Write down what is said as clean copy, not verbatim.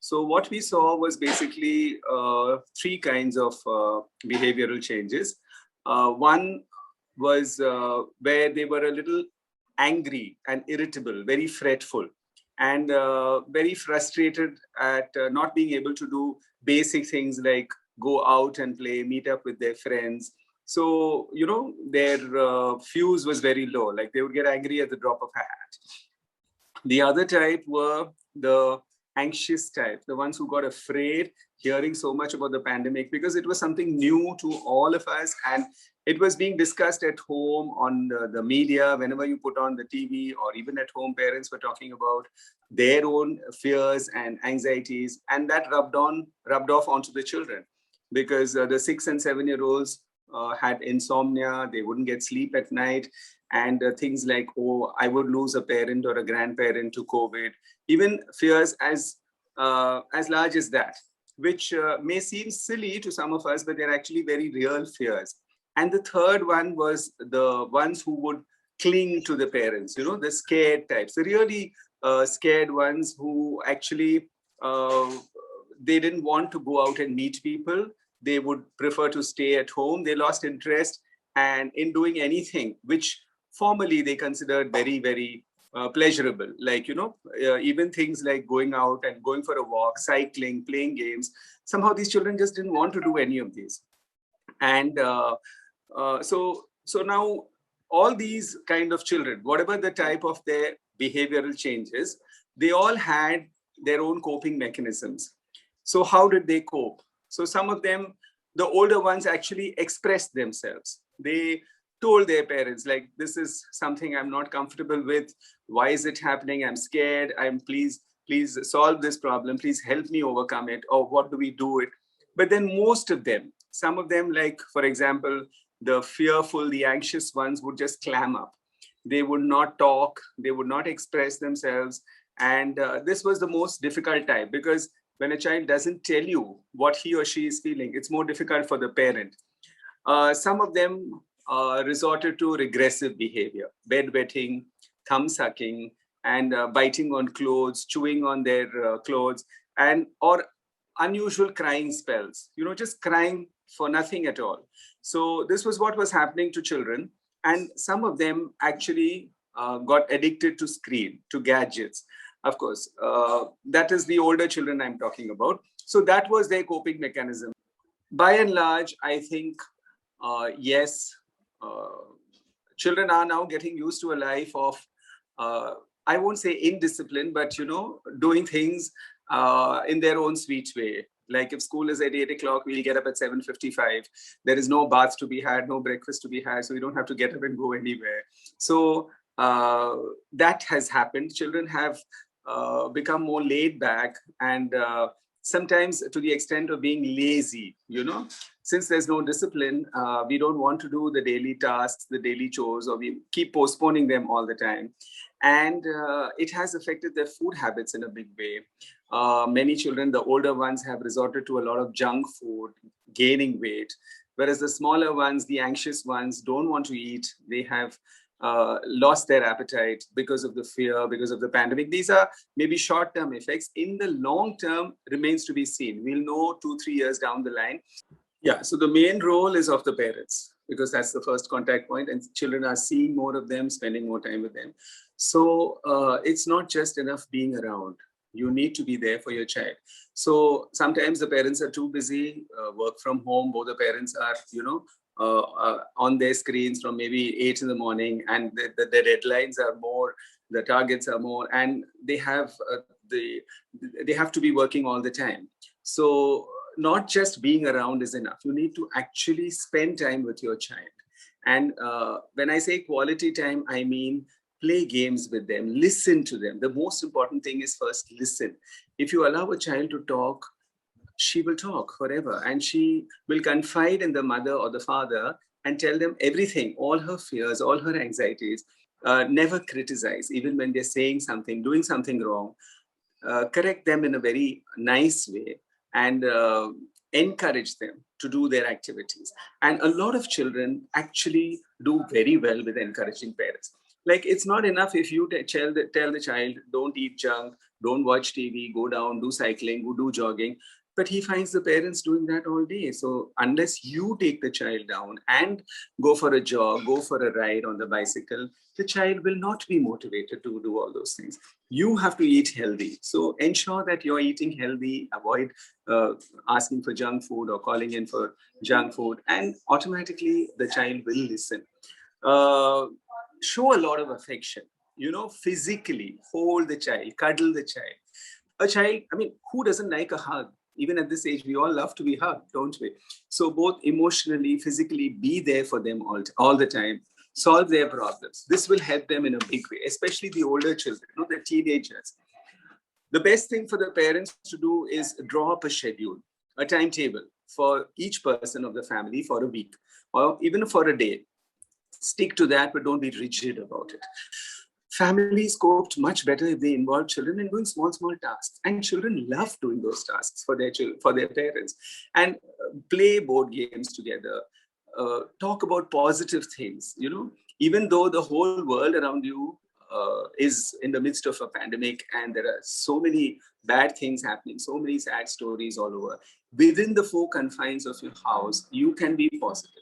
So what we saw was basically three kinds of behavioral changes. One was where they were a little angry and irritable, very fretful, and very frustrated at not being able to do basic things like go out and play, meet up with their friends. So, their fuse was very low, like they would get angry at the drop of a hat. The other type were the anxious type, the ones who got afraid hearing so much about the pandemic because it was something new to all of us, and it was being discussed at home on the media. Whenever you put on the TV or even at home, parents were talking about their own fears and anxieties, and that rubbed off onto the children because the 6 and 7 year olds had insomnia, they wouldn't get sleep at night, and things like, oh, I would lose a parent or a grandparent to COVID, even fears as large as that, which may seem silly to some of us, but they're actually very real fears. And the third one was the ones who would cling to the parents, the scared types, the really scared ones who actually, they didn't want to go out and meet people. They would prefer to stay at home. They lost interest and in doing anything, which formerly they considered very, very pleasurable. Like, even things like going out and going for a walk, cycling, playing games. Somehow these children just didn't want to do any of these. And so now all these kind of children, whatever the type of their behavioral changes, they all had their own coping mechanisms. So how did they cope? So some of them, the older ones, actually expressed themselves. They told their parents, like, this is something I'm not comfortable with. Why is it happening? I'm scared. Please solve this problem. Please help me overcome it. Or what do we do it? But then most of them, some of them, like, for example, the fearful, the anxious ones would just clam up. They would not talk. They would not express themselves. And this was the most difficult type, because when a child doesn't tell you what he or she is feeling, it's more difficult for the parent. Some of them resorted to regressive behavior, bedwetting, thumb sucking, and biting on clothes, chewing on their clothes, or unusual crying spells, just crying for nothing at all. So this was what was happening to children. And some of them actually got addicted to screen, to gadgets. Of course, that is the older children I'm talking about. So that was their coping mechanism. By and large, I think, yes, children are now getting used to a life of, I won't say indiscipline, but, doing things in their own sweet way. Like if school is at 8 o'clock, we'll get up at 7:55. There is no bath to be had, no breakfast to be had, so we don't have to get up and go anywhere. So that has happened. Children have become more laid back, and sometimes to the extent of being lazy, since there's no discipline, we don't want to do the daily tasks, the daily chores, or we keep postponing them all the time. And it has affected their food habits in a big way. Many children, the older ones, have resorted to a lot of junk food, gaining weight, whereas the smaller ones, the anxious ones, don't want to eat. They have lost their appetite because of the fear, because of the pandemic. These are maybe short-term effects. In the long term, remains to be seen. We'll know 2-3 years down the line. Yeah, so the main role is of the parents, because that's the first contact point, and children are seeing more of them, spending more time with them. So it's not just enough being around. You need to be there for your child. So sometimes the parents are too busy, work from home, both the parents are, on their screens from maybe 8 in the morning, and the deadlines are more, the targets are more, and they have to be working all the time. So not just being around is enough. You need to actually spend time with your child. And when I say quality time, I mean play games with them, listen to them. The most important thing is first listen. If you allow a child to talk, she will talk forever, and she will confide in the mother or the father and tell them everything, all her fears, all her anxieties. Never criticize, even when they're saying something, doing something wrong. Correct them in a very nice way, and encourage them to do their activities. And a lot of children actually do very well with encouraging parents. Like, it's not enough if you tell the child, don't eat junk, don't watch TV, go down, do cycling, go do jogging. But he finds the parents doing that all day. So unless you take the child down and go for a jog, go for a ride on the bicycle, the child will not be motivated to do all those things. You have to eat healthy. So ensure that you're eating healthy, avoid asking for junk food or calling in for junk food, and automatically the child will listen. Uh, Show a lot of affection, physically hold the child, cuddle the child. A child, I mean, who doesn't like a hug? Even at this age, we all love to be hugged, don't we? So both emotionally, physically, be there for them all the time, solve their problems. This will help them in a big way, especially the older children, the teenagers. The best thing for the parents to do is draw up a schedule, a timetable for each person of the family for a week or even for a day. Stick to that, but don't be rigid about it. Families coped much better if they involved children in doing small tasks, and children love doing those tasks for their children, for their parents, and play board games together. Talk about positive things. Even though the whole world around you is in the midst of a pandemic, and there are so many bad things happening, so many sad stories all over. Within the four confines of your house, you can be positive.